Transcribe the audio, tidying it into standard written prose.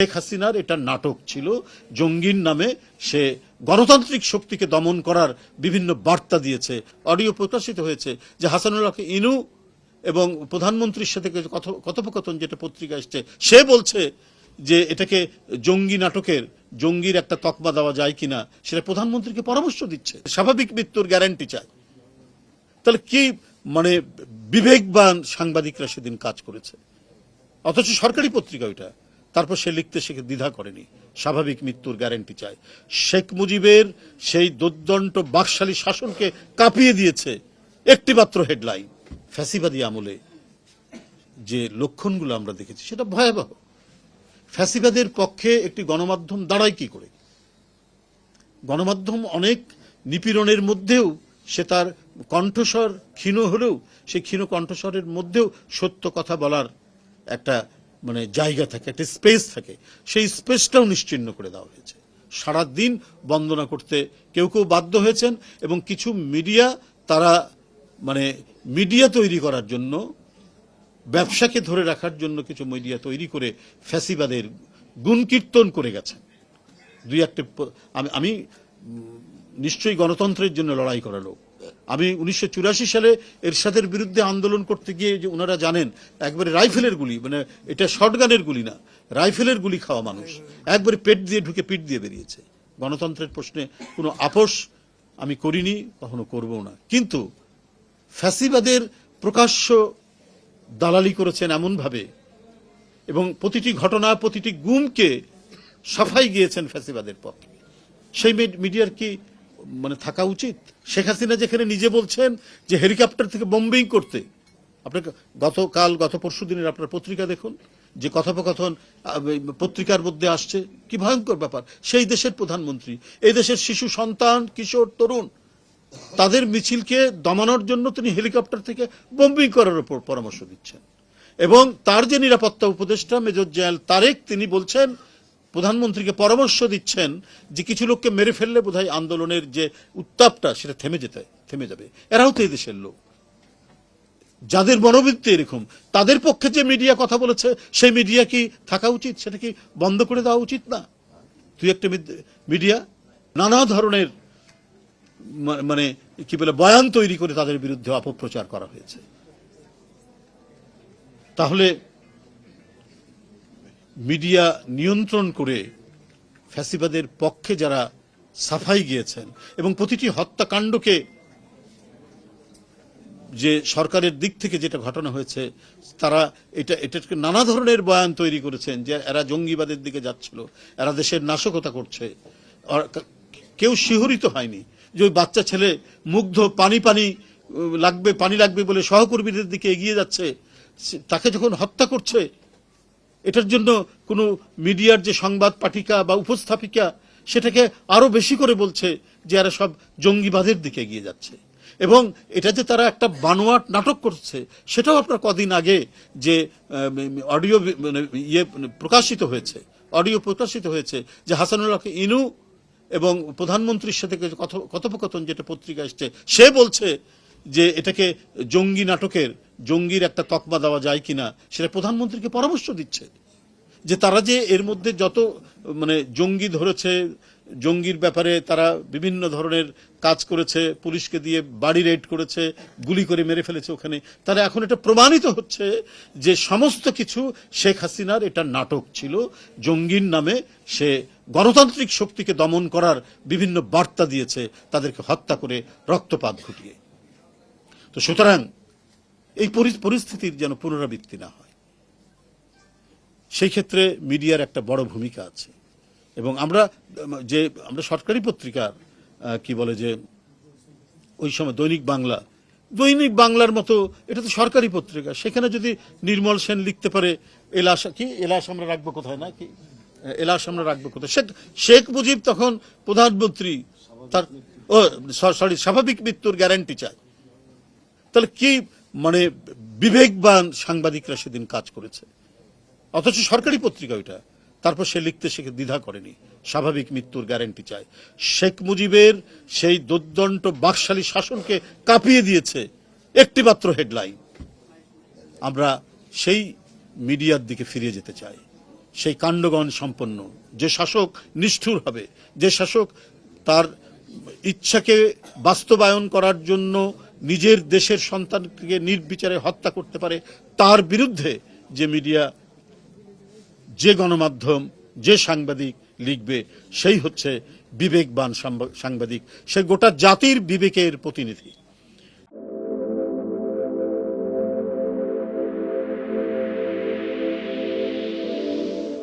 শেখ হাসিনার এটা নাটক ছিল। জঙ্গির নামে সে গণতান্ত্রিক শক্তিকে দমন করার বিভিন্ন বার্তা দিয়েছে। অডিও প্রকাশিত হয়েছে যে হাসানুল্লাহ ইনু এবং প্রধানমন্ত্রীর সাথে কথোপকথন যেটা পত্রিকা এসছে, সে বলছে যে এটাকে জঙ্গির একটা তকমা দেওয়া যায় কিনা সেটা প্রধানমন্ত্রীকে পরামর্শ দিচ্ছে। স্বাভাবিক মৃত্যুর গ্যারান্টি চায়। তাহলে কি বিবেকবান সাংবাদিকরা সেদিন কাজ করেছে, অথচ সরকারি পত্রিকা ওইটা। তারপর সে লিখতে দ্বিধা করেনি, স্বাভাবিক মৃত্যুর গ্যারান্টি চায়। শেখ মুজিবের সেই দুর্দণ্ড বাকশালী শাসনকে কাঁপিয়ে দিয়েছে একটিমাত্র হেডলাইন। ফ্যাসিবাদী আমলে যে লক্ষণগুলো আমরা দেখেছি সেটা ভয়াবহ। ফ্যাসিবাদের পক্ষে একটি গণমাধ্যম দাঁড়ায় কি করে? গণমাধ্যম অনেক নিপীড়নের মধ্যেও সে তার কণ্ঠস্বর ক্ষীণ হলেও সেই ক্ষীণ কণ্ঠস্বরের মধ্যেও সত্য কথা বলার একটা জায়গা থাকে, একটা স্পেস থাকে। সেই স্পেসটাও নিশ্চিহ্ন করে দেওয়া হয়েছে। সারাদিন বন্দনা করতে কেউ কেউ বাধ্য হয়েছেন এবং কিছু মিডিয়া তারা মিডিয়া তৈরি করার জন্য, ব্যবসাকে ধরে রাখার জন্য কিছু মিডিয়া তৈরি করে ফ্যাসিবাদের গুণকীর্তন করে গেছেন। দুই একটা আমি নিশ্চয়ই গণতন্ত্রের জন্য লড়াই করা লোক। আমি 1984 সালে এরশাদের বিরুদ্ধে আন্দোলন করতে গিয়ে, যে ওনারা জানেন, একবারে রাইফেলের গুলি, এটা শর্টগানের গুলি না, রাইফেলের গুলি খাওয়া মানুষ একবারে পেট দিয়ে ঢুকে পিঠ দিয়ে বেরিয়েছে। গণতন্ত্রের প্রশ্নে কোনো আপোষ আমি করিনি, কখনো করবো না। কিন্তু ফ্যাসিবাদের প্রকাশ্য দালালি করেছেন এমনভাবে, এবং প্রতিটি ঘটনা, প্রতিটি গুমকে সাফাই গিয়েছেন ফ্যাসিবাদের পক্ষে। সেই মিডিয়ার কি থাকা উচিত? শেখ হাসিনা যেখানে নিজে বলছেন যে হেলিকপ্টার থেকে বম্বিং করতে, আপনাকে গত পরশু দিনের আপনার পত্রিকা দেখুন, যে কথোপকথন পত্রিকার মধ্যে আসছে, কি ভয়ঙ্কর ব্যাপার। সেই দেশের প্রধানমন্ত্রী এই দেশের শিশু সন্তান, কিশোর, তরুণ, তাদের মিছিলকে দমানোর জন্য তিনি হেলিকপ্টার থেকে বম্বিং করার উপর পরামর্শ দিচ্ছেন। এবং তার যে নিরাপত্তা উপদেষ্টা মেজর জেনারেল তারেক, তিনি বলছেন, প্রধানমন্ত্রীকে পরামর্শ দিচ্ছেন যে কিছু লোককে মেরে ফেললে বোধহয় আন্দোলনের যে উত্তাপটা সেটা থেমে যাবে। এরাও তো এই দেশের লোক, যাদের মনোবৃত্তি এরকম। তাদের পক্ষে যে মিডিয়া কথা বলেছে, সেই মিডিয়া কি থাকা উচিত? সেটা কি বন্ধ করে দেওয়া উচিত না? তুই একটা মিডিয়া নানা ধরনের বয়ান তৈরি করে তাদের বিরুদ্ধে অপপ্রচার করা হয়েছে। তাহলে মিডিয়া নিয়ন্ত্রণ করে ফ্যাসিবাদের পক্ষে যারা সাফাই গিয়েছেন, এবং প্রতিটি হত্যাকাণ্ডকে, যে সরকারের দিক থেকে যেটা ঘটনা হয়েছে, তারা এটাকে নানা ধরনের বয়ান তৈরি করেছেন যে এরা জঙ্গিবাদের দিকে যাচ্ছিল, এরা দেশের নাশকতা করছে। কেউ শিহরিত হয়নি যে ওই বাচ্চা ছেলে মুগ্ধ, পানি লাগবে বলে সহকর্মীদের দিকে এগিয়ে যাচ্ছে, তাকে যখন হত্যা করছে, এটার জন্য কোনো মিডিয়ার যে সংবাদ পাঠিকা বা উপস্থাপিকা সেটাকে আরো বেশি করে বলছে যে এরা সব জঙ্গিবাদের দিকে এগিয়ে যাচ্ছে। এবং এটা যে তারা একটা বানোয়াট নাটক করছে, সেটাও আপনার কদিন আগে যে অডিও প্রকাশিত হয়েছে যে হাসানুল্লাহ ইনু এবং প্রধানমন্ত্রীর সাথে কথোপকথন যেটা পত্রিকা এসছে, সে বলছে যে এটাকে জঙ্গির একটা তকমা দেওয়া যায় কিনা সেটা প্রধানমন্ত্রীকে পরামর্শ দিচ্ছে। যে তারা যে এর মধ্যে যত জঙ্গি ধরেছে, জঙ্গির ব্যাপারে তারা বিভিন্ন ধরনের কাজ করেছে, পুলিশকে দিয়ে বাড়ি রেড করেছে, গুলি করে মেরে ফেলেছে ওখানে, তারা এখন এটা প্রমাণিত হচ্ছে যে সমস্ত কিছু শেখ হাসিনার এটা নাটক ছিল। জঙ্গির নামে সে গণতান্ত্রিক শক্তিকে দমন করার বিভিন্ন বার্তা দিয়েছে, তাদেরকে হত্যা করে রক্তপাত ঘটিয়ে। তো সুতরাং এই পরিস্থিতির যেন পুনরাবৃত্তি না হয়, সেই ক্ষেত্রে মিডিয়ার একটা বড় ভূমিকা আছে। এবং আমরা সরকারি পত্রিকার যে ওই সময় দৈনিক বাংলার মতো, এটা তো সরকারি পত্রিকা, সেখানে যদি নির্মল সেন লিখতে পারে এলাশ আমরা রাখবো কোথায়, না কি এলাশ আমরা রাখবো কোথায়, শেখ মুজিব তখন প্রধানমন্ত্রী, তার স্বাভাবিক মৃত্যুর গ্যারান্টি চায়। তাহলে কি বিবেকবান সাংবাদিকরা সেদিন কাজ করেছে, অথচ সরকারি পত্রিকা ওইটা। তারপর সে লিখতে দ্বিধা করেনি, স্বাভাবিক মৃত্যুর গ্যারান্টি চায়। শেখ মুজিবের সেই দুর্দণ্ড বাকশালী শাসনকে কাঁপিয়ে দিয়েছে একটিমাত্র হেডলাইন। আমরা সেই মিডিয়ার দিকে ফিরে যেতে চাই। সেই কাণ্ডগণ সম্পন্ন, যে শাসক নিষ্ঠুর হবে, যে শাসক তার ইচ্ছাকে বাস্তবায়ন করার জন্য নিজের দেশের সন্তানকে নির্বিচারে হত্যা করতে পারে, তার বিরুদ্ধে যে মিডিয়া, যে গণমাধ্যম, যে সাংবাদিক লিখবে, সেই হচ্ছে বিবেকবান সাংবাদিক। সে গোটা জাতির বিবেকের প্রতিনিধি।